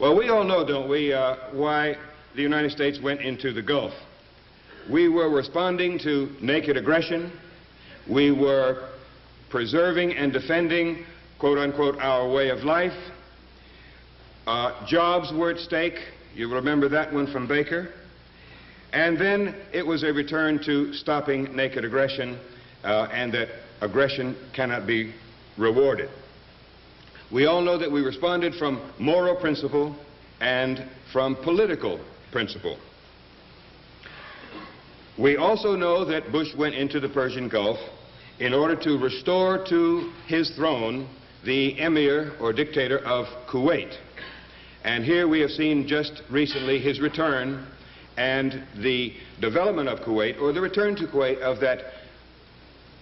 Well, we all know, don't we, why the United States went into the Gulf. We were responding to naked aggression. We were preserving and defending, quote unquote, our way of life. Jobs were at stake. You remember that one from Baker. And then it was a return to stopping naked aggression, and that aggression cannot be rewarded. We all know that we responded from moral principle and from political principle. We also know that Bush went into the Persian Gulf in order to restore to his throne the emir or dictator of Kuwait. And here we have seen just recently his return and the development of Kuwait, or the return to Kuwait, of that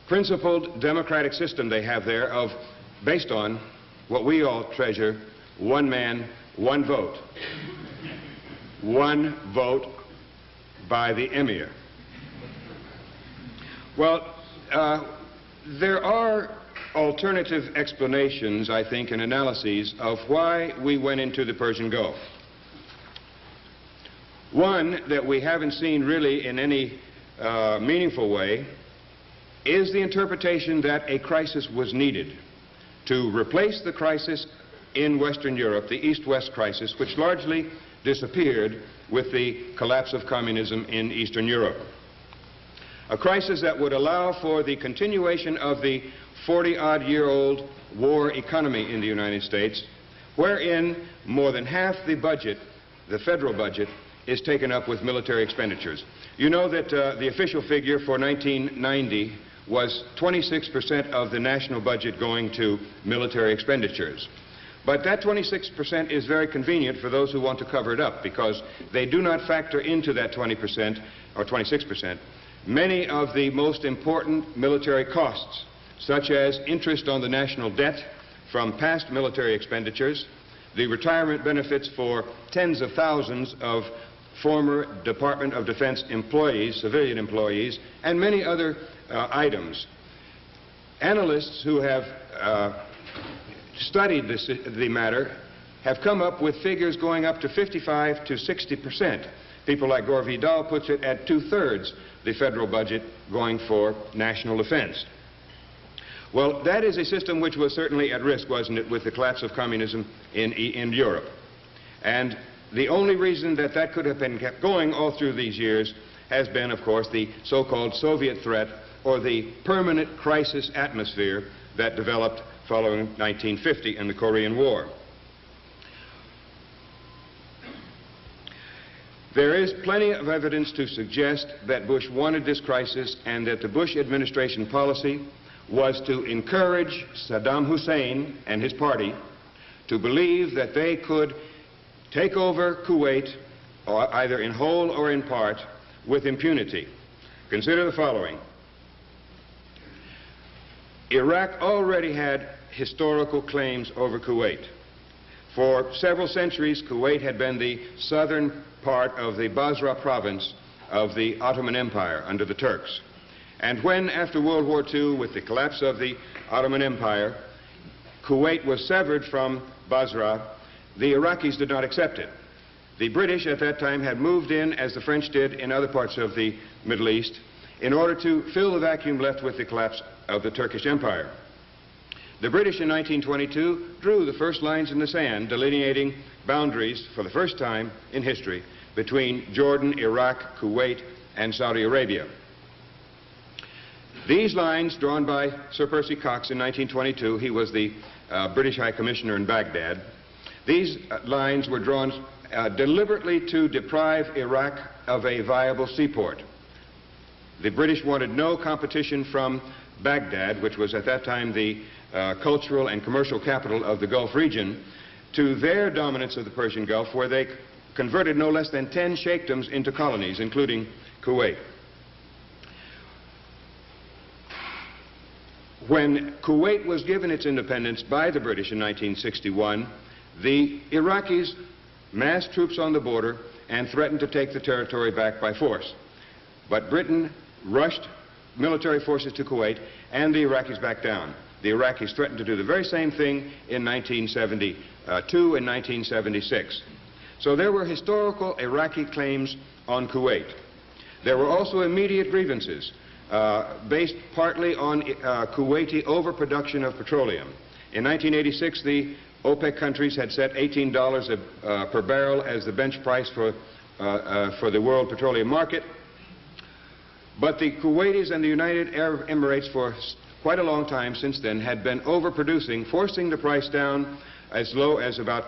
principled democratic system they have there, based on what we all treasure: one man, one vote. One vote by the emir. Well, there are alternative explanations, I think, and analyses of why we went into the Persian Gulf. One that we haven't seen really in any meaningful way is the interpretation that a crisis was needed to replace the crisis in Western Europe, the East-West crisis, which largely disappeared with the collapse of communism in Eastern Europe. A crisis that would allow for the continuation of the 40-odd-year-old war economy in the United States, wherein more than half the budget, the federal budget, is taken up with military expenditures. You know that the official figure for 1990 was 26% of the national budget going to military expenditures. But that 26% is very convenient for those who want to cover it up, because they do not factor into that 20% or 26% many of the most important military costs, such as interest on the national debt from past military expenditures, the retirement benefits for tens of thousands of former Department of Defense employees, civilian employees, and many other items. Analysts who have studied the matter have come up with figures going up to 55 to 60%. People like Gore Vidal puts it at 2/3 the federal budget going for national defense. Well, that is a system which was certainly at risk, wasn't it, with the collapse of communism in Europe. And the only reason that that could have been kept going all through these years has been, of course, the so-called Soviet threat, or the permanent crisis atmosphere that developed following 1950 and the Korean War. There is plenty of evidence to suggest that Bush wanted this crisis, and that the Bush administration policy was to encourage Saddam Hussein and his party to believe that they could take over Kuwait, or either in whole or in part, with impunity. Consider the following. Iraq already had historical claims over Kuwait. For several centuries, Kuwait had been the southern part of the Basra province of the Ottoman Empire under the Turks. And when, after World War II, with the collapse of the Ottoman Empire, Kuwait was severed from Basra, the Iraqis did not accept it. The British at that time had moved in, as the French did in other parts of the Middle East, in order to fill the vacuum left with the collapse of the Turkish Empire. The British in 1922 drew the first lines in the sand, delineating boundaries for the first time in history between Jordan, Iraq, Kuwait, and Saudi Arabia. These lines, drawn by Sir Percy Cox in 1922, he was the British High Commissioner in Baghdad, these lines were drawn deliberately to deprive Iraq of a viable seaport. The British wanted no competition from Baghdad, which was at that time the cultural and commercial capital of the Gulf region, to their dominance of the Persian Gulf, where they converted no less than 10 sheikdoms into colonies, including Kuwait. When Kuwait was given its independence by the British in 1961, the Iraqis massed troops on the border and threatened to take the territory back by force. But Britain rushed military forces to Kuwait, and the Iraqis backed down. The Iraqis threatened to do the very same thing in 1970 two in 1976. So there were historical Iraqi claims on Kuwait. There were also immediate grievances based partly on Kuwaiti overproduction of petroleum. In 1986, the OPEC countries had set $18 per barrel as the bench price for the world petroleum market. But the Kuwaitis and the United Arab Emirates for quite a long time since then had been overproducing, forcing the price down as low as about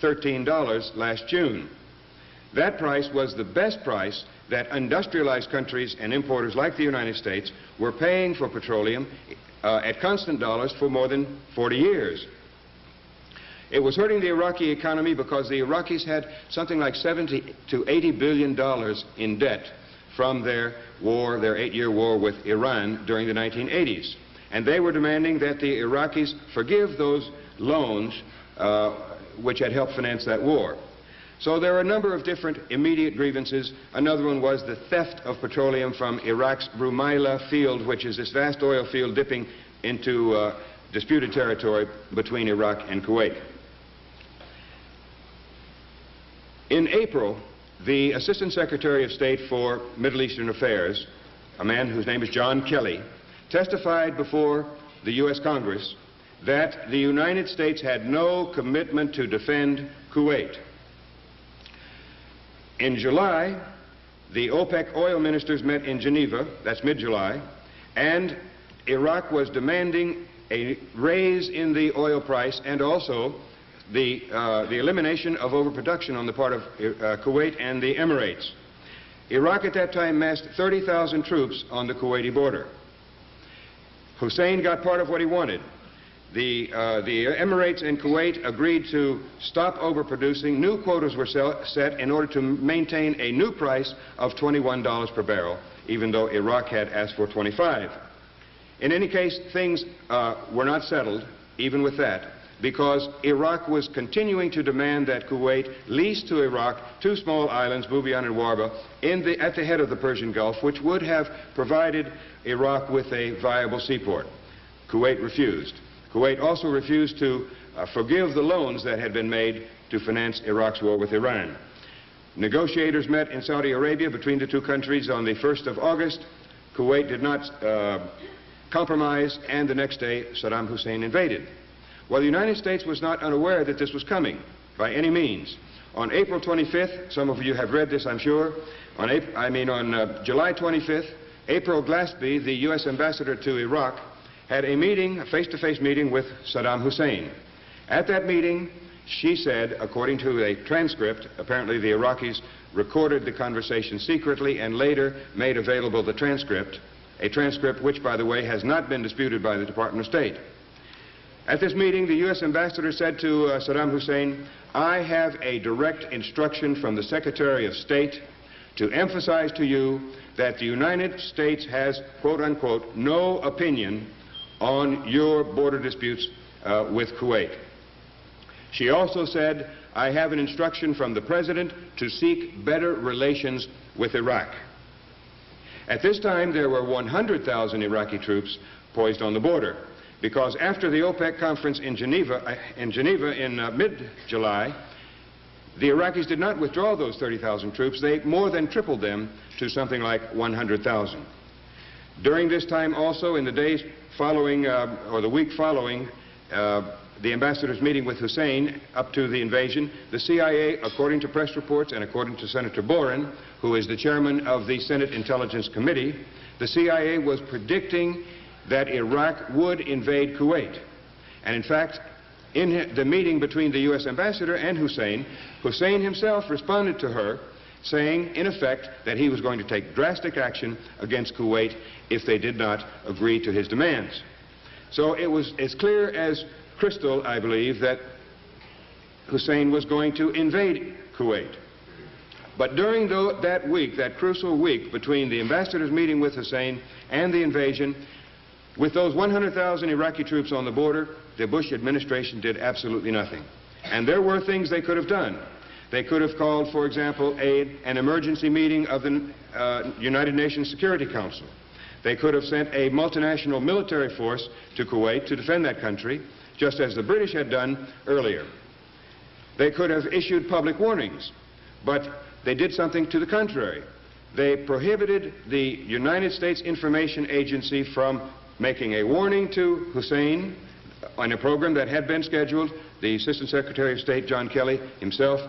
$13 last June. That price was the best price that industrialized countries and importers like the United States were paying for petroleum at constant dollars for more than 40 years. It was hurting the Iraqi economy because the Iraqis had something like $70 to $80 billion in debt from their war, their 8-year war with Iran during the 1980s. And they were demanding that the Iraqis forgive those loans which had helped finance that war. So there are a number of different immediate grievances. Another one was the theft of petroleum from Iraq's Rumaila field, which is this vast oil field dipping into disputed territory between Iraq and Kuwait. In April, the Assistant Secretary of State for Middle Eastern Affairs, a man whose name is John Kelly, testified before the U.S. Congress that the United States had no commitment to defend Kuwait. In July, the OPEC oil ministers met in Geneva, that's mid-July, and Iraq was demanding a raise in the oil price and also the elimination of overproduction on the part of Kuwait and the Emirates. Iraq at that time massed 30,000 troops on the Kuwaiti border. Hussein got part of what he wanted. The Emirates and Kuwait agreed to stop overproducing. New quotas were set in order to maintain a new price of $21 per barrel, even though Iraq had asked for 25. In any case, things were not settled, even with that, because Iraq was continuing to demand that Kuwait lease to Iraq two small islands, Bubiyan and Warba, at the head of the Persian Gulf, which would have provided Iraq with a viable seaport. Kuwait refused. Kuwait also refused to forgive the loans that had been made to finance Iraq's war with Iran. Negotiators met in Saudi Arabia between the two countries on the 1st of August. Kuwait did not compromise, and the next day Saddam Hussein invaded. Well, the United States was not unaware that this was coming by any means. On April 25th, some of you have read this, I'm sure, on July 25th, April Glaspie, the U.S. ambassador to Iraq, had a meeting, a face-to-face meeting with Saddam Hussein. At that meeting, she said, according to a transcript, apparently the Iraqis recorded the conversation secretly and later made available the transcript, a transcript which, by the way, has not been disputed by the Department of State. At this meeting, the U.S. ambassador said to Saddam Hussein, "I have a direct instruction from the Secretary of State to emphasize to you that the United States has, quote unquote, no opinion on your border disputes with Kuwait." She also said, "I have an instruction from the President to seek better relations with Iraq." At this time, there were 100,000 Iraqi troops poised on the border, because after the OPEC conference in Geneva in mid-July, the Iraqis did not withdraw those 30,000 troops. They more than tripled them to something like 100,000. During this time also, in the days following, or the week following, the ambassador's meeting with Hussein up to the invasion, the CIA, according to press reports and according to Senator Boren, who is the chairman of the Senate Intelligence Committee, the CIA was predicting that Iraq would invade Kuwait. And in fact, in the meeting between the U.S. ambassador and Hussein, Hussein himself responded to her, saying, in effect, that he was going to take drastic action against Kuwait if they did not agree to his demands. So it was as clear as crystal, I believe, that Hussein was going to invade Kuwait. But during that week, that crucial week between the ambassador's meeting with Hussein and the invasion, with those 100,000 Iraqi troops on the border, the Bush administration did absolutely nothing. And there were things they could have done. They could have called, for example, an emergency meeting of the United Nations Security Council. They could have sent a multinational military force to Kuwait to defend that country, just as the British had done earlier. They could have issued public warnings, but they did something to the contrary. They prohibited the United States Information Agency from making a warning to Hussein on a program that had been scheduled. The Assistant Secretary of State, John Kelly, himself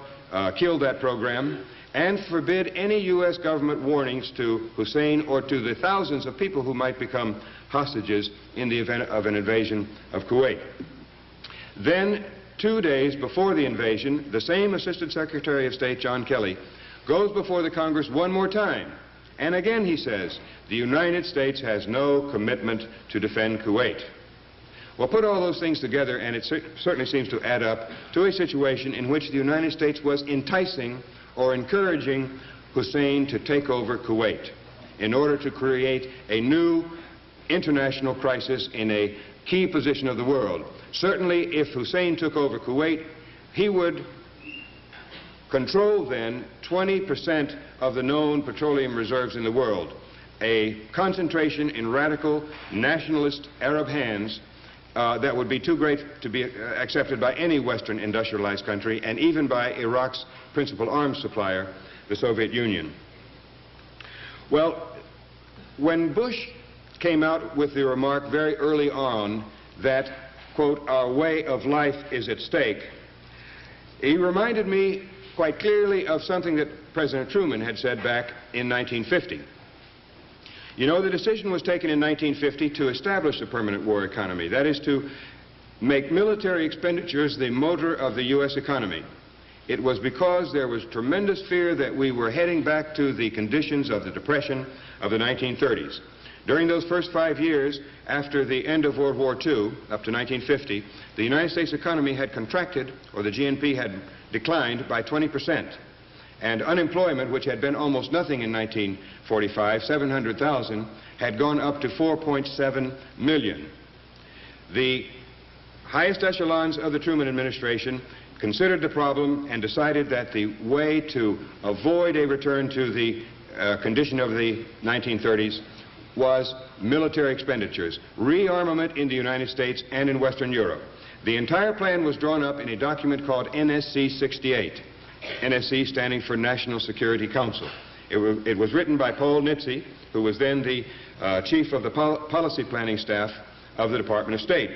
killed that program, and forbid any U.S. government warnings to Hussein or to the thousands of people who might become hostages in the event of an invasion of Kuwait. Then, 2 days before the invasion, the same Assistant Secretary of State, John Kelly, goes before the Congress one more time, and again he says, the United States has no commitment to defend Kuwait. Well, put all those things together, and it certainly seems to add up to a situation in which the United States was enticing or encouraging Hussein to take over Kuwait in order to create a new international crisis in a key position of the world. Certainly, if Hussein took over Kuwait, he would control then 20% of the known petroleum reserves in the world, a concentration in radical nationalist Arab hands that would be too great to be accepted by any Western industrialized country, and even by Iraq's principal arms supplier, the Soviet Union. Well, when Bush came out with the remark very early on that, quote, our way of life is at stake, he reminded me quite clearly of something that President Truman had said back in 1950. You know, the decision was taken in 1950 to establish a permanent war economy. That is to make military expenditures the motor of the U.S. economy. It was because there was tremendous fear that we were heading back to the conditions of the Depression of the 1930s. During those first 5 years after the end of World War II, up to 1950, the United States economy had contracted, or the GNP had declined by 20%. And unemployment, which had been almost nothing in 1945, 700,000, had gone up to 4.7 million. The highest echelons of the Truman administration considered the problem and decided that the way to avoid a return to the condition of the 1930s was military expenditures, rearmament in the United States and in Western Europe. The entire plan was drawn up in a document called NSC 68. NSC standing for National Security Council. It was written by Paul Nitze, who was then the chief of the policy planning staff of the Department of State.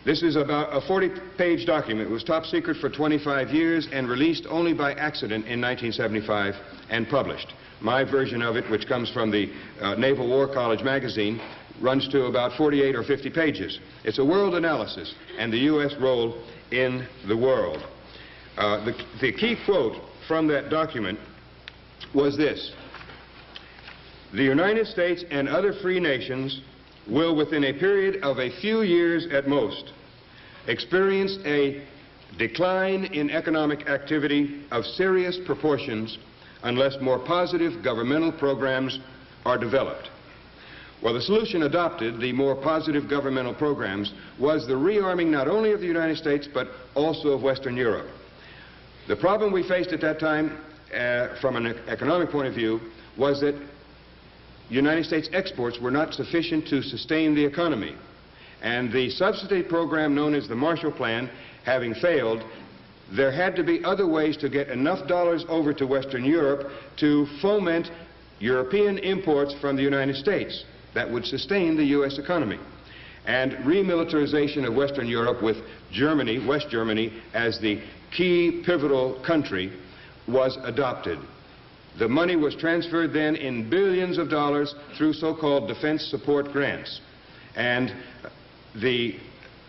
This is about a 40-page document. It was top secret for 25 years and released only by accident in 1975 and published. My version of it, which comes from the Naval War College magazine, runs to about 48 or 50 pages. It's a world analysis and the U.S. role in the world. The key quote from that document was this: the United States and other free nations will, within a period of a few years at most, experience a decline in economic activity of serious proportions unless more positive governmental programs are developed. Well, the solution adopted, the more positive governmental programs, was the rearming not only of the United States but also of Western Europe. The problem we faced at that time, from an economic point of view, was that United States exports were not sufficient to sustain the economy. And the subsidy program known as the Marshall Plan having failed, there had to be other ways to get enough dollars over to Western Europe to foment European imports from the United States that would sustain the U.S. economy. And remilitarization of Western Europe with Germany, West Germany, as the key pivotal country was adopted. The money was transferred then in billions of dollars through so-called defense support grants. And the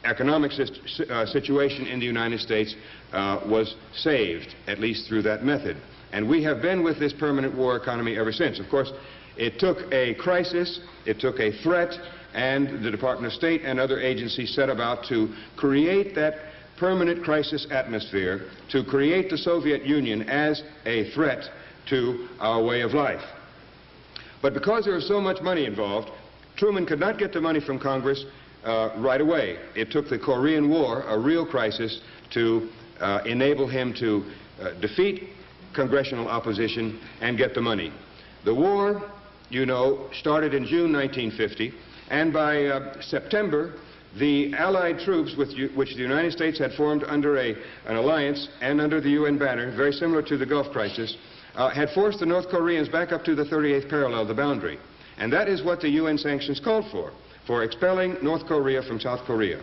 economic situation in the United States was saved, at least through that method. And we have been with this permanent war economy ever since. Of course, it took a crisis, it took a threat, and the Department of State and other agencies set about to create that permanent crisis atmosphere, to create the Soviet Union as a threat to our way of life. But because there was so much money involved, Truman could not get the money from Congress right away. It took the Korean War, a real crisis, to enable him to defeat congressional opposition and get the money. The war, you know, started in June 1950, and by September, the Allied troops which the United States had formed under an alliance and under the UN banner, very similar to the Gulf crisis, had forced the North Koreans back up to the 38th parallel, the boundary. And that is what the UN sanctions called for expelling North Korea from South Korea.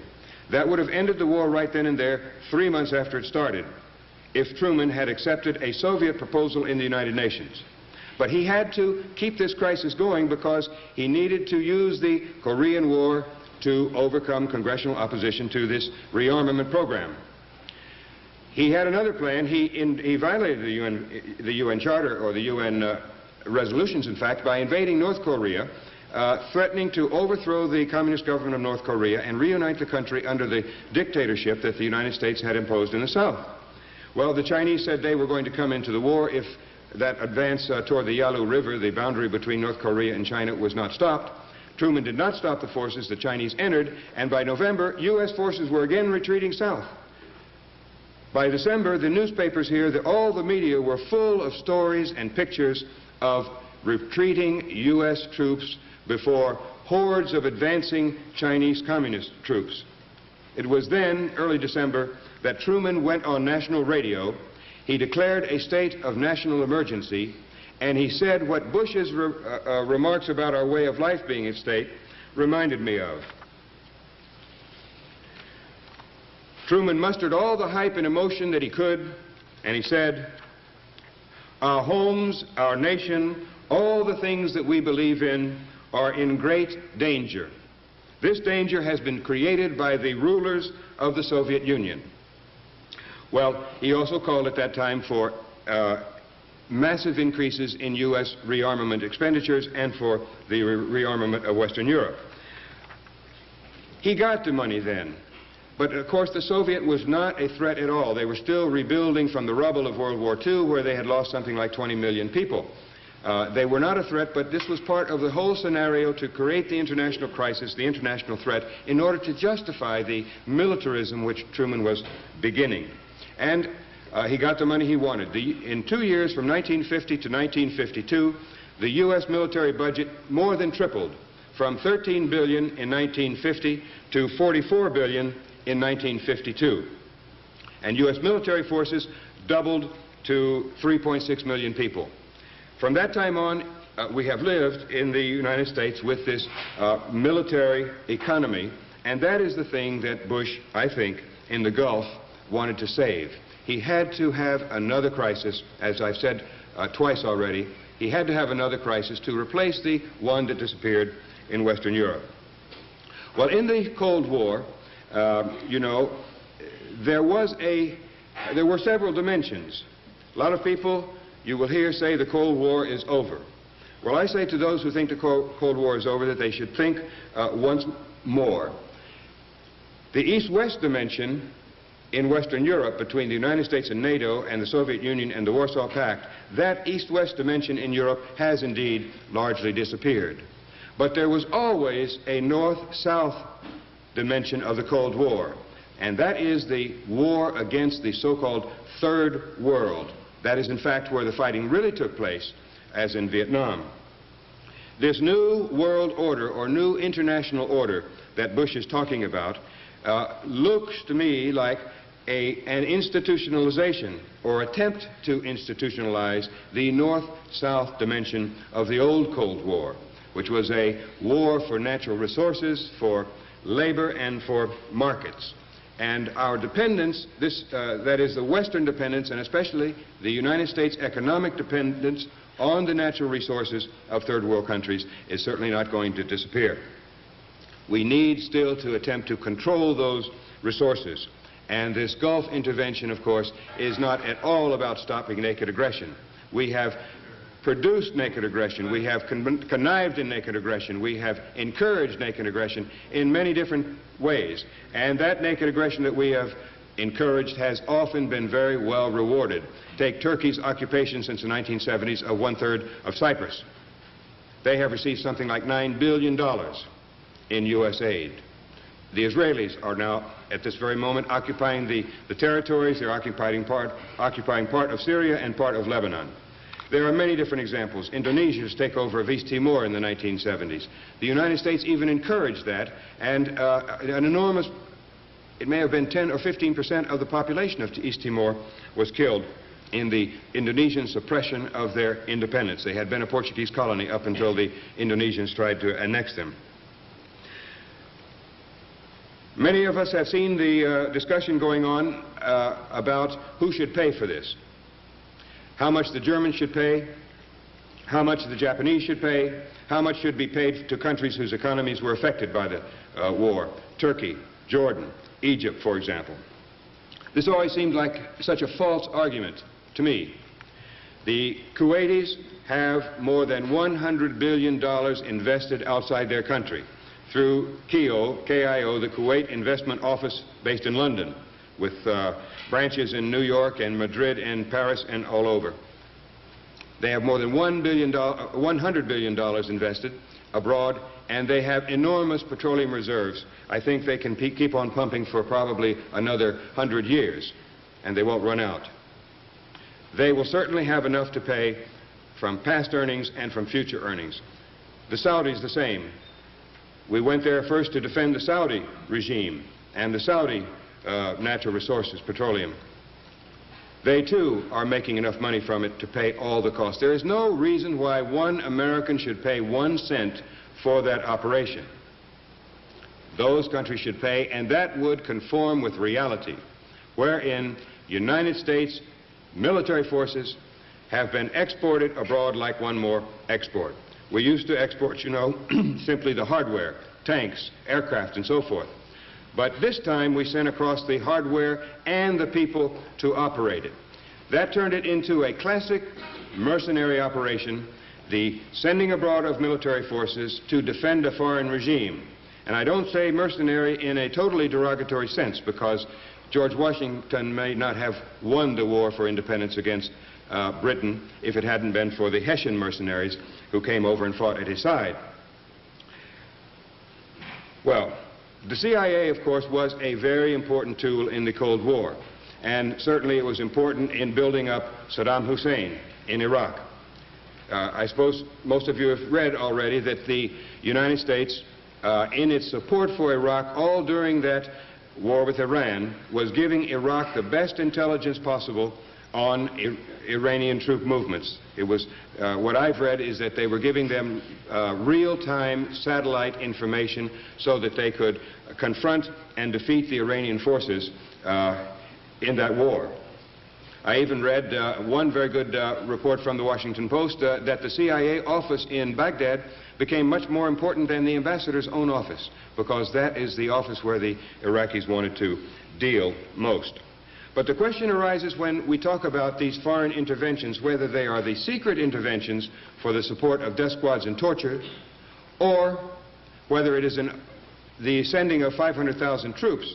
That would have ended the war right then and there, 3 months after it started, if Truman had accepted a Soviet proposal in the United Nations. But he had to keep this crisis going because he needed to use the Korean War to overcome congressional opposition to this rearmament program. He had another plan. He violated the UN Charter, or the UN resolutions, in fact, by invading North Korea, threatening to overthrow the communist government of North Korea and reunite the country under the dictatorship that the United States had imposed in the South. Well, the Chinese said they were going to come into the war if that advance toward the Yalu River, the boundary between North Korea and China, was not stopped. Truman did not stop the forces. The Chinese entered, and by November, U.S. forces were again retreating south. By December, the newspapers here, all the media were full of stories and pictures of retreating U.S. troops before hordes of advancing Chinese communist troops. It was then, early December, that Truman went on national radio. He declared a state of national emergency, and he said what Bush's remarks about our way of life being at stake reminded me of. Truman mustered all the hype and emotion that he could, and he said, "Our homes, our nation, all the things that we believe in are in great danger. This danger has been created by the rulers of the Soviet Union." Well, he also called at that time for massive increases in U.S. rearmament expenditures and for the rearmament of Western Europe. He got the money then. But of course the Soviet was not a threat at all. They were still rebuilding from the rubble of World War II, where they had lost something like 20 million people. They were not a threat, but this was part of the whole scenario to create the international crisis, the international threat, in order to justify the militarism which Truman was beginning. And he got the money he wanted. In 2 years, from 1950 to 1952, the U.S. military budget more than tripled, from $13 billion in 1950 to $44 billion in 1952. And U.S. military forces doubled to 3.6 million people. From that time on, we have lived in the United States with this military economy, and that is the thing that Bush, I think, in the Gulf wanted to save. He had to have another crisis, as I've said twice already. He had to have another crisis to replace the one that disappeared in Western Europe. Well, in the Cold War, you know, there were several dimensions. A lot of people, you will hear, say the Cold War is over. Well, I say to those who think the Cold War is over that they should think once more. The East-West dimension in Western Europe, between the United States and NATO and the Soviet Union and the Warsaw Pact, that East-West dimension in Europe has indeed largely disappeared. But there was always a North-South dimension of the Cold War, and that is the war against the so-called Third World. That is, in fact, where the fighting really took place, as in Vietnam. This new world order, or new international order that Bush is talking about, looks to me like an institutionalization, or attempt to institutionalize, the North-South dimension of the old Cold War, which was a war for natural resources, for labor, and for markets. And our dependence, that is the Western dependence, and especially the United States economic dependence on the natural resources of third world countries, is certainly not going to disappear. We need still to attempt to control those resources. And this Gulf intervention, of course, is not at all about stopping naked aggression. We have produced naked aggression. We have connived in naked aggression. We have encouraged naked aggression in many different ways. And that naked aggression that we have encouraged has often been very well rewarded. Take Turkey's occupation since the 1970s of 1/3 of Cyprus. They have received something like $9 billion in U.S. aid. The Israelis are now, at this very moment, occupying the territories. They're occupying part of Syria and part of Lebanon. There are many different examples. Indonesia's takeover of East Timor in the 1970s. The United States even encouraged that, and an enormous, it may have been 10 or 15% of the population of East Timor was killed in the Indonesian suppression of their independence. They had been a Portuguese colony up until the Indonesians tried to annex them. Many of us have seen the discussion going on about who should pay for this. How much the Germans should pay, how much the Japanese should pay, how much should be paid to countries whose economies were affected by the war. Turkey, Jordan, Egypt, for example. This always seemed like such a false argument to me. The Kuwaitis have more than $100 billion invested outside their country through KIO, K-I-O, the Kuwait Investment Office based in London, with branches in New York and Madrid and Paris and all over. They have more than $100 billion invested abroad, and they have enormous petroleum reserves. I think they can keep on pumping for probably another 100 years, and they won't run out. They will certainly have enough to pay from past earnings and from future earnings. The Saudis the same. We went there first to defend the Saudi regime and the Saudi natural resources, petroleum. They too are making enough money from it to pay all the costs. There is no reason why one American should pay 1 cent for that operation. Those countries should pay, and that would conform with reality, wherein United States military forces have been exported abroad like one more export. We used to export, you know, simply the hardware, tanks, aircraft, and so forth. But this time we sent across the hardware and the people to operate it. That turned it into a classic mercenary operation, the sending abroad of military forces to defend a foreign regime. And I don't say mercenary in a totally derogatory sense, because George Washington may not have won the war for independence against Britain if it hadn't been for the Hessian mercenaries who came over and fought at his side. Well, the CIA, of course, was a very important tool in the Cold War, and certainly it was important in building up Saddam Hussein in Iraq. I suppose most of you have read already that the United States, in its support for Iraq all during that war with Iran, was giving Iraq the best intelligence possible on Iranian troop movements. It was, what I've read is that they were giving them real-time satellite information so that they could confront and defeat the Iranian forces in that war. I even read one very good report from the Washington Post that the CIA office in Baghdad became much more important than the ambassador's own office, because that is the office where the Iraqis wanted to deal most. But the question arises when we talk about these foreign interventions, whether they are the secret interventions for the support of death squads and torture, or whether it is the sending of 500,000 troops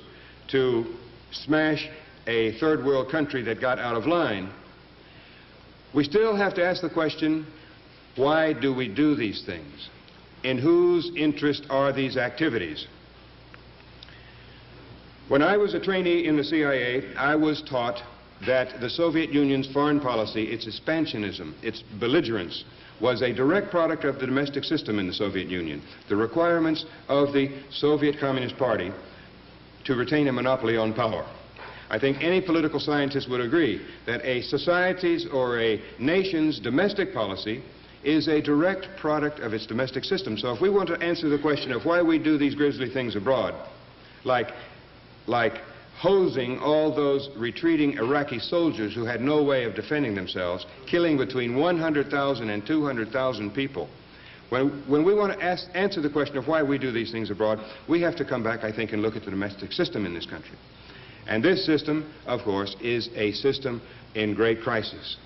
to smash a third world country that got out of line. We still have to ask the question, why do we do these things? In whose interest are these activities? When I was a trainee in the CIA, I was taught that the Soviet Union's foreign policy, its expansionism, its belligerence, was a direct product of the domestic system in the Soviet Union. The requirements of the Soviet Communist Party to retain a monopoly on power. I think any political scientist would agree that a society's or a nation's domestic policy is a direct product of its domestic system. So if we want to answer the question of why we do these grisly things abroad, like hosing all those retreating Iraqi soldiers who had no way of defending themselves, killing between 100,000 and 200,000 people. When we want to answer the question of why we do these things abroad, we have to come back, I think, and look at the domestic system in this country. And this system, of course, is a system in great crisis.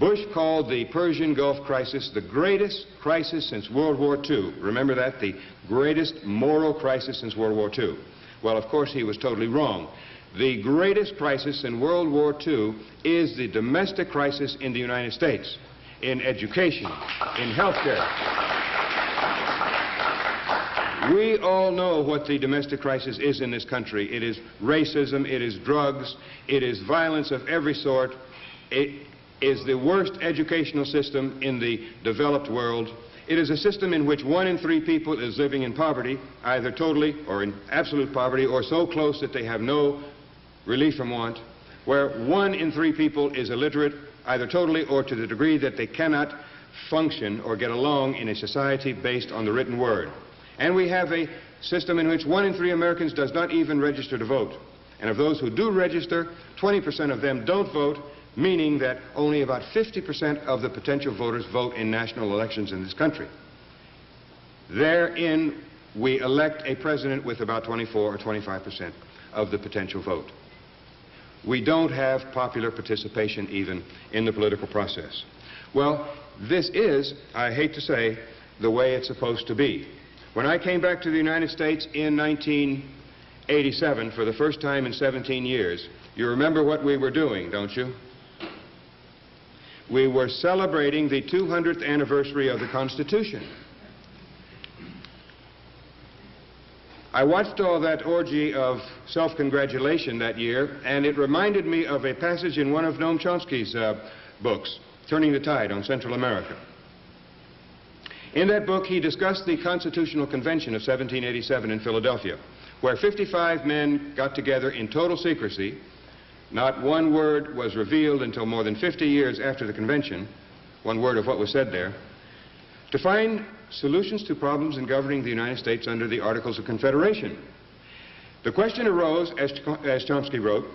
Bush called the Persian Gulf crisis the greatest crisis since World War II. Remember that? The greatest moral crisis since World War II. Well, of course, he was totally wrong. The greatest crisis in World War II is the domestic crisis in the United States, in education, in health care. We all know what the domestic crisis is in this country. It is racism, it is drugs, it is violence of every sort. is the worst educational system in the developed world. It is a system in which 1 in 3 people is living in poverty, either totally or in absolute poverty, or so close that they have no relief from want, where 1 in 3 people is illiterate, either totally or to the degree that they cannot function or get along in a society based on the written word. And we have a system in which 1 in 3 Americans does not even register to vote. And of those who do register, 20% of them don't vote, meaning that only about 50% of the potential voters vote in national elections in this country. Therein, we elect a president with about 24 or 25% of the potential vote. We don't have popular participation even in the political process. Well, this is, I hate to say, the way it's supposed to be. When I came back to the United States in 1987 for the first time in 17 years, you remember what we were doing, don't you? We were celebrating the 200th anniversary of the Constitution. I watched all that orgy of self-congratulation that year, and it reminded me of a passage in one of Noam Chomsky's books, Turning the Tide on Central America. In that book, he discussed the Constitutional Convention of 1787 in Philadelphia, where 55 men got together in total secrecy. Not one word was revealed until more than 50 years after the convention, one word of what was said there, to find solutions to problems in governing the United States under the Articles of Confederation. The question arose, as Chomsky wrote,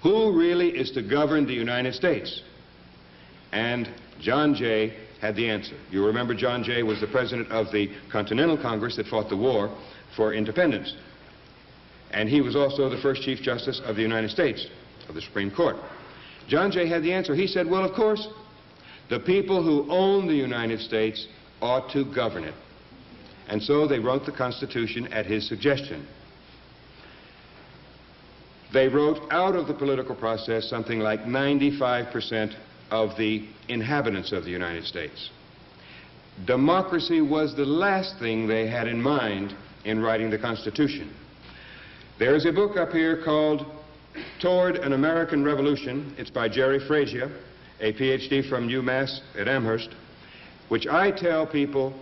who really is to govern the United States? And John Jay had the answer. You remember John Jay was the president of the Continental Congress that fought the war for independence. And he was also the first Chief Justice of the United States, of the Supreme Court. John Jay had the answer. He said, well, of course, the people who own the United States ought to govern it. And so they wrote the Constitution at his suggestion. They wrote out of the political process something like 95% of the inhabitants of the United States. Democracy was the last thing they had in mind in writing the Constitution. There is a book up here called Toward an American Revolution. It's by Jerry Frazier, a PhD from UMass at Amherst, which I tell people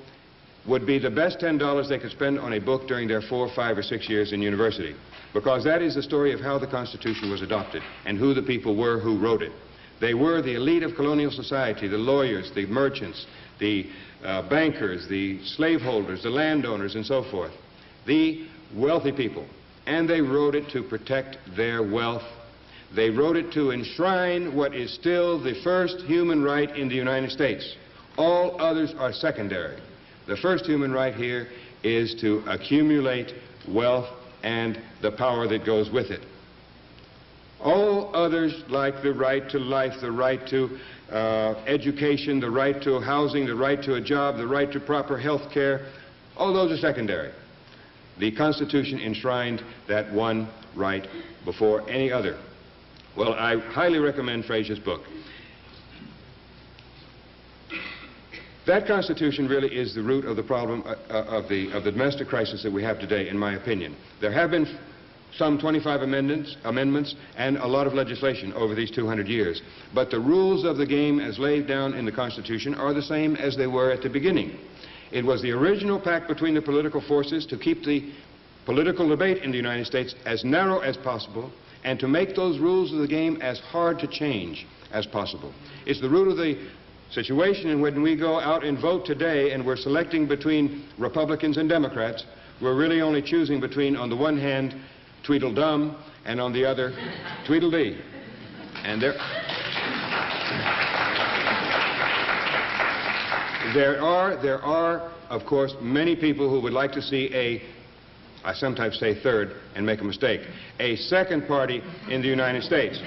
would be the best $10 they could spend on a book during their 4, 5, or 6 years in university, because that is the story of how the Constitution was adopted and who the people were who wrote it. They were the elite of colonial society, the lawyers, the merchants, the bankers, the slaveholders, the landowners, and so forth, the wealthy people. And they wrote it to protect their wealth. They wrote it to enshrine what is still the first human right in the United States. All others are secondary. The first human right here is to accumulate wealth and the power that goes with it. All others, like the right to life, the right to education, the right to housing, the right to a job, the right to proper health care, all those are secondary. The Constitution enshrined that one right before any other. Well, I highly recommend Frazier's book. That Constitution really is the root of the problem of the domestic crisis that we have today, in my opinion. There have been some 25 amendments and a lot of legislation over these 200 years. But the rules of the game as laid down in the Constitution are the same as they were at the beginning. It was the original pact between the political forces to keep the political debate in the United States as narrow as possible and to make those rules of the game as hard to change as possible. It's the root of the situation in when we go out and vote today and we're selecting between Republicans and Democrats, we're really only choosing between, on the one hand, Tweedledum, and on the other, Tweedledee. And there are, of course, many people who would like to see I sometimes say third and make a mistake, a second party in the United States.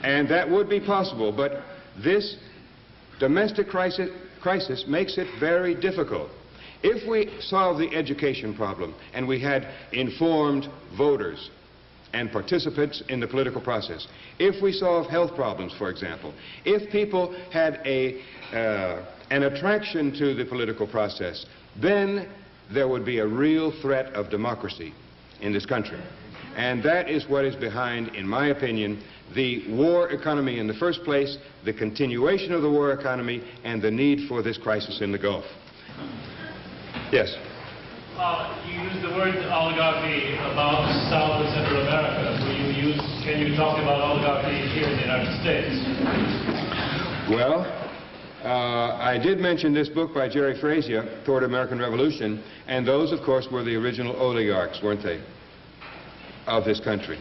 And that would be possible, but this domestic crisis makes it very difficult. If we solve the education problem and we had informed voters and participants in the political process, if we solve health problems, for example, if people had an attraction to the political process, then there would be a real threat of democracy in this country. And that is what is behind, in my opinion, the war economy in the first place, the continuation of the war economy, and the need for this crisis in the Gulf. Yes? You used the word oligarchy about South and Central America. Can you talk about oligarchy here in the United States? Well, I did mention this book by Jerry Frazier, Toward American Revolution, and those, of course, were the original oligarchs, weren't they, of this country.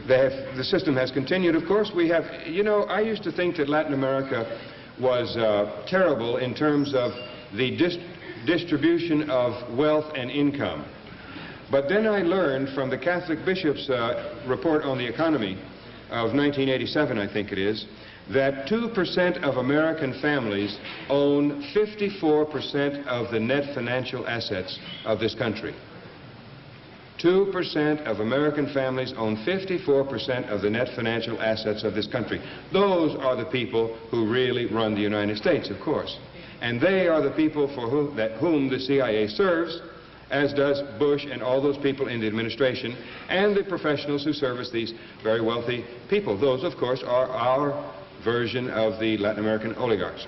The system has continued. Of course, we have, you know, I used to think that Latin America was terrible in terms of the distribution of wealth and income. But then I learned from the Catholic Bishop's report on the economy of 1987, I think it is, that 2% of American families own 54% of the net financial assets of this country. 2% of American families own 54% of the net financial assets of this country. Those are the people who really run the United States, of course. And they are the people for whom the CIA serves, as does Bush and all those people in the administration, and the professionals who service these very wealthy people. Those, of course, are our version of the Latin American oligarchs.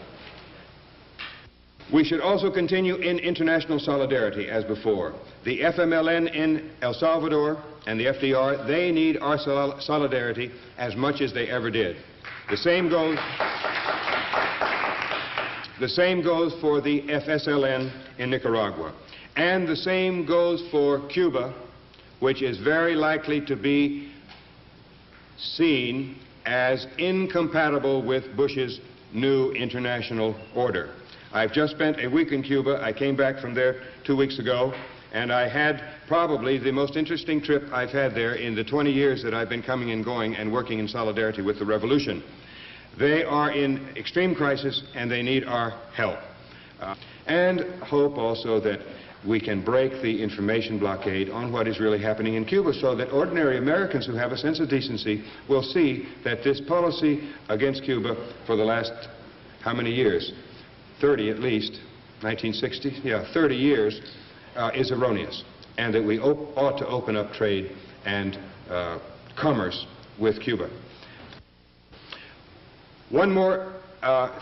We should also continue in international solidarity as before. The FMLN in El Salvador and the FDR, they need our solidarity as much as they ever did. The same goes for the FSLN in Nicaragua. And the same goes for Cuba, which is very likely to be seen as incompatible with Bush's new international order. I've just spent a week in Cuba. I came back from there 2 weeks ago, and I had probably the most interesting trip I've had there in the 20 years that I've been coming and going and working in solidarity with the revolution. They are in extreme crisis, and they need our help. And hope also that we can break the information blockade on what is really happening in Cuba so that ordinary Americans who have a sense of decency will see that this policy against Cuba for the last, how many years? 30 at least, 1960, yeah, 30 years, is erroneous, and that we ought to open up trade and commerce with Cuba. One more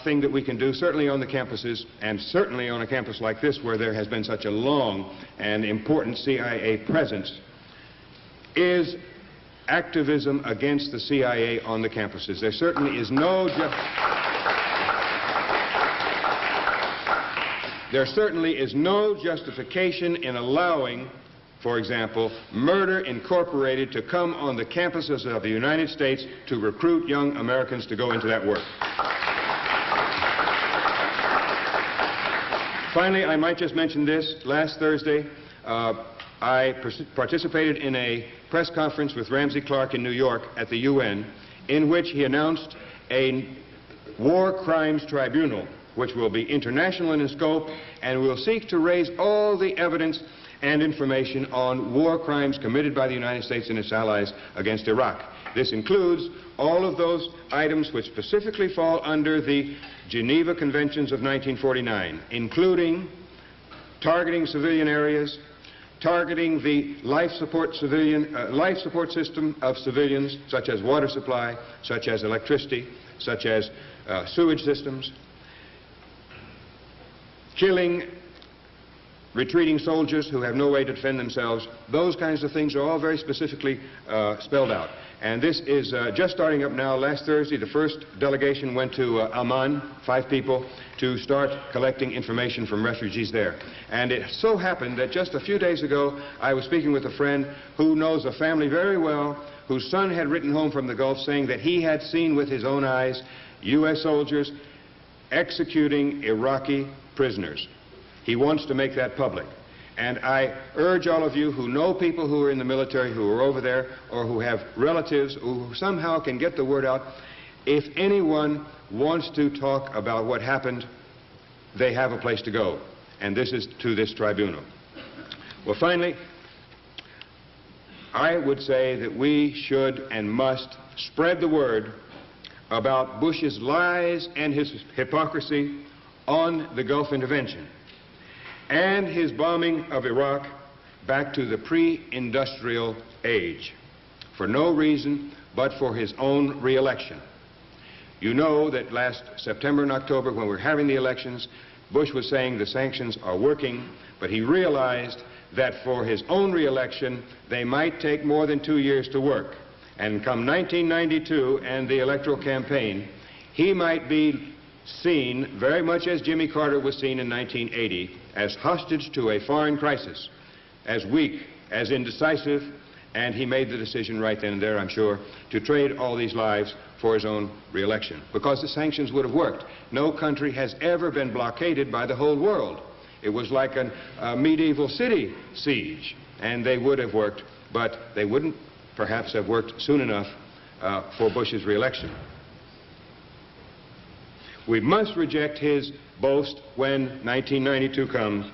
thing that we can do, certainly on the campuses, and certainly on a campus like this where there has been such a long and important CIA presence, is activism against the CIA on the campuses. There certainly is no justification in allowing, for example, Murder Incorporated to come on the campuses of the United States to recruit young Americans to go into that work. Finally, I might just mention this. Last Thursday, I participated in a press conference with Ramsey Clark in New York at the UN, in which he announced a war crimes tribunal, which will be international in scope and will seek to raise all the evidence and information on war crimes committed by the United States and its allies against Iraq. This includes all of those items which specifically fall under the Geneva Conventions of 1949, including targeting civilian areas, targeting the life support system of civilians, such as water supply, such as electricity, such as sewage systems, killing retreating soldiers who have no way to defend themselves. Those kinds of things are all very specifically spelled out. And this is just starting up now. Last Thursday, the first delegation went to Amman, 5 people, to start collecting information from refugees there. And it so happened that just a few days ago, I was speaking with a friend who knows a family very well, whose son had written home from the Gulf saying that he had seen with his own eyes U.S. soldiers executing Iraqi prisoners. He wants to make that public. And I urge all of you who know people who are in the military, who are over there, or who have relatives who somehow can get the word out, if anyone wants to talk about what happened, they have a place to go. And this is to this tribunal. Well, finally, I would say that we should and must spread the word about Bush's lies and his hypocrisy on the Gulf intervention and his bombing of Iraq back to the pre-industrial age for no reason but for his own re-election. You know that last September and October, when we were having the elections, Bush was saying the sanctions are working, but he realized that for his own re-election, they might take more than 2 years to work. And come 1992 and the electoral campaign, he might be seen, very much as Jimmy Carter was seen in 1980, as hostage to a foreign crisis, as weak, as indecisive, and he made the decision right then and there, I'm sure, to trade all these lives for his own re-election, because the sanctions would have worked. No country has ever been blockaded by the whole world. It was like a medieval city siege, and they would have worked, but they wouldn't perhaps have worked soon enough for Bush's re-election. We must reject his boast when 1992 comes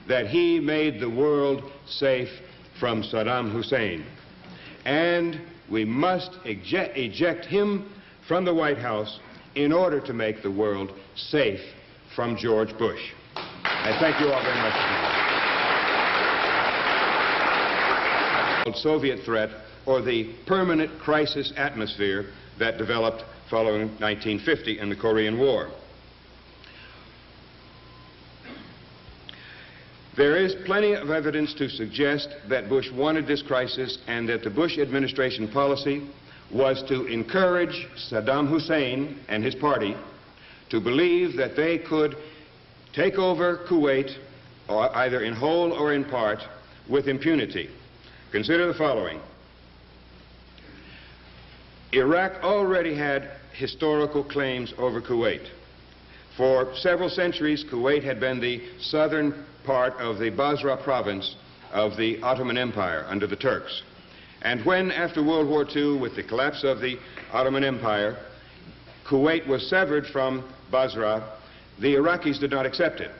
that he made the world safe from Saddam Hussein. And we must eject him from the White House in order to make the world safe from George Bush. I thank you all very much. The Soviet threat, or the permanent crisis atmosphere that developed following 1950 and the Korean War. There is plenty of evidence to suggest that Bush wanted this crisis and that the Bush administration policy was to encourage Saddam Hussein and his party to believe that they could take over Kuwait, or either in whole or in part, with impunity. Consider the following. Iraq already had historical claims over Kuwait. For several centuries, Kuwait had been the southern part of the Basra province of the Ottoman Empire under the Turks. And when, after World War II, with the collapse of the Ottoman Empire, Kuwait was severed from Basra, the Iraqis did not accept it.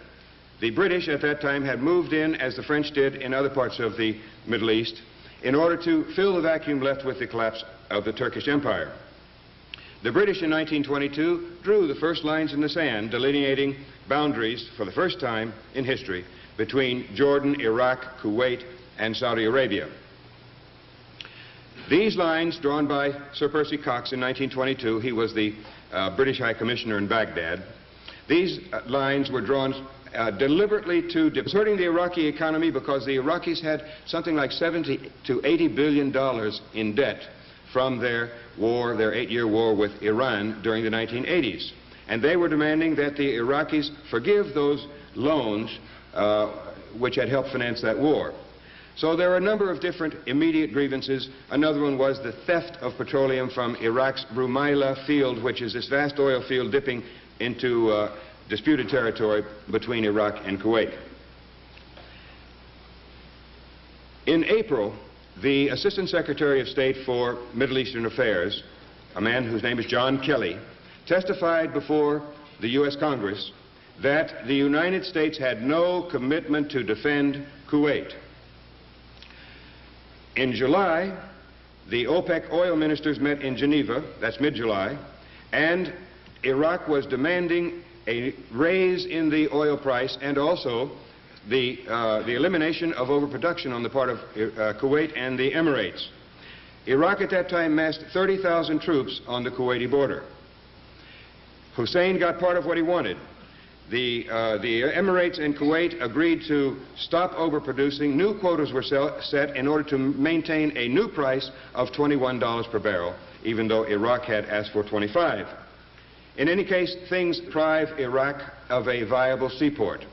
The British at that time had moved in, as the French did in other parts of the Middle East, in order to fill the vacuum left with the collapse of the Turkish Empire. The British in 1922 drew the first lines in the sand, delineating boundaries for the first time in history between Jordan, Iraq, Kuwait, and Saudi Arabia. These lines, drawn by Sir Percy Cox in 1922, he was the British High Commissioner in Baghdad, these lines were drawn deliberately to hurting the Iraqi economy, because the Iraqis had something like $70 to $80 billion in debt from their war, their 8-year war with Iran during the 1980s. And they were demanding that the Iraqis forgive those loans which had helped finance that war. So there are a number of different immediate grievances. Another one was the theft of petroleum from Iraq's Rumaila field, which is this vast oil field dipping into disputed territory between Iraq and Kuwait. In April, the Assistant Secretary of State for Middle Eastern Affairs, a man whose name is John Kelly, testified before the U.S. Congress that the United States had no commitment to defend Kuwait. In July, the OPEC oil ministers met in Geneva, that's mid-July, and Iraq was demanding a raise in the oil price and also the elimination of overproduction on the part of Kuwait and the Emirates. Iraq at that time massed 30,000 troops on the Kuwaiti border. Hussein got part of what he wanted. The Emirates and Kuwait agreed to stop overproducing. New quotas were set in order to maintain a new price of $21 per barrel, even though Iraq had asked for 25. In any case, things deprive Iraq of a viable seaport.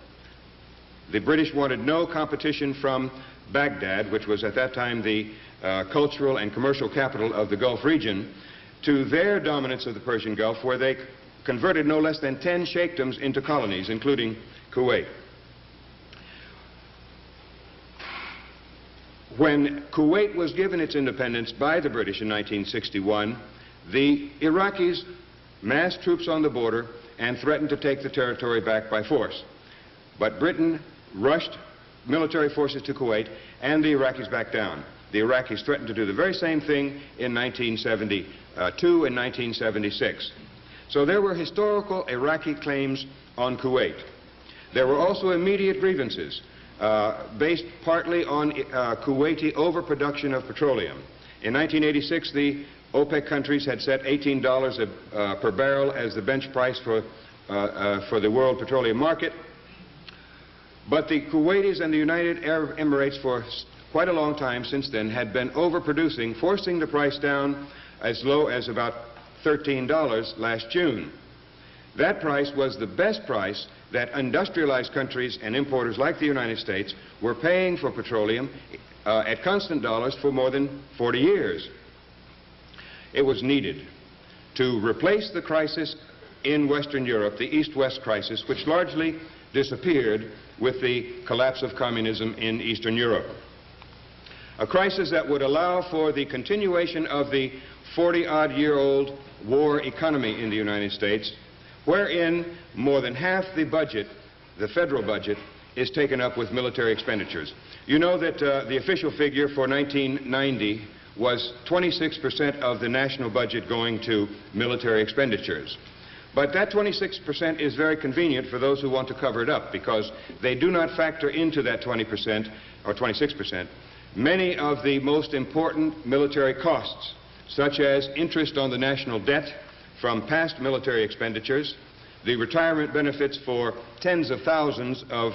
The British wanted no competition from Baghdad, which was at that time the cultural and commercial capital of the Gulf region, to their dominance of the Persian Gulf, where they converted no less than 10 sheikdoms into colonies, including Kuwait. When Kuwait was given its independence by the British in 1961, the Iraqis massed troops on the border and threatened to take the territory back by force. But Britain rushed military forces to Kuwait, and the Iraqis backed down. The Iraqis threatened to do the very same thing in 1972 and 1976. So there were historical Iraqi claims on Kuwait. There were also immediate grievances. based partly on Kuwaiti overproduction of petroleum. In 1986, the OPEC countries had set $18 per barrel as the bench price for the world petroleum market. But the Kuwaitis and the United Arab Emirates for quite a long time since then had been overproducing, forcing the price down as low as about $13 last June. That price was the best price that industrialized countries and importers like the United States were paying for petroleum at constant dollars for more than 40 years. It was needed to replace the crisis in Western Europe, the East-West crisis, which largely disappeared with the collapse of communism in Eastern Europe. A crisis that would allow for the continuation of the 40-odd-year-old war economy in the United States, wherein more than half the budget, the federal budget, is taken up with military expenditures. You know that the official figure for 1990 was 26% of the national budget going to military expenditures. But that 26% is very convenient for those who want to cover it up, because they do not factor into that 20% or 26% many of the most important military costs, such as interest on the national debt from past military expenditures, the retirement benefits for tens of thousands of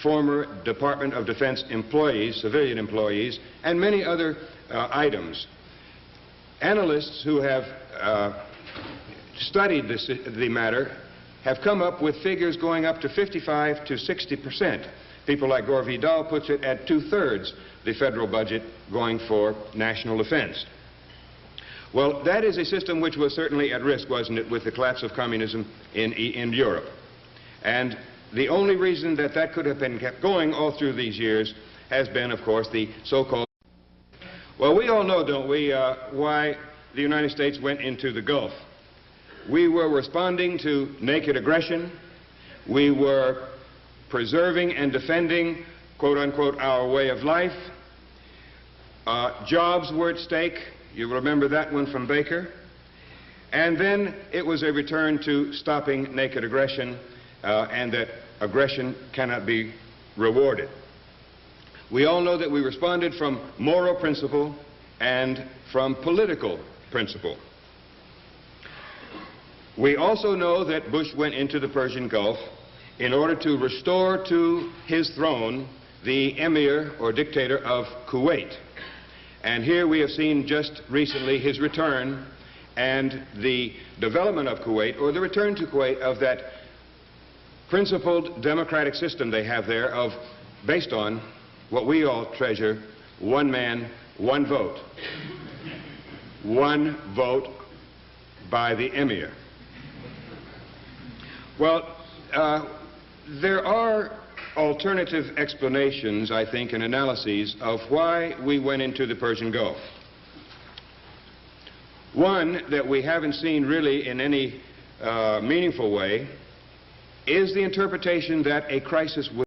former Department of Defense employees, civilian employees, and many other items. Analysts who have studied the matter have come up with figures going up to 55 to 60%. People like Gore Vidal puts it at 2/3 the federal budget going for national defense. Well, that is a system which was certainly at risk, wasn't it, with the collapse of communism in Europe. And the only reason that that could have been kept going all through these years has been, of course, the so-called... Well, we all know, don't we, why the United States went into the Gulf. We were responding to naked aggression. We were preserving and defending, quote-unquote, our way of life. Jobs were at stake. You remember that one from Baker. And then it was a return to stopping naked aggression, and that aggression cannot be rewarded. We all know that we responded from moral principle and from political principle. We also know that Bush went into the Persian Gulf in order to restore to his throne the emir or dictator of Kuwait. And here we have seen just recently his return and the development of Kuwait, or the return to Kuwait of that principled democratic system they have there, based on what we all treasure: one man, one vote. One vote by the emir. Well, there are alternative explanations, I think, and analyses of why we went into the Persian Gulf. One that we haven't seen really in any meaningful way is the interpretation that a crisis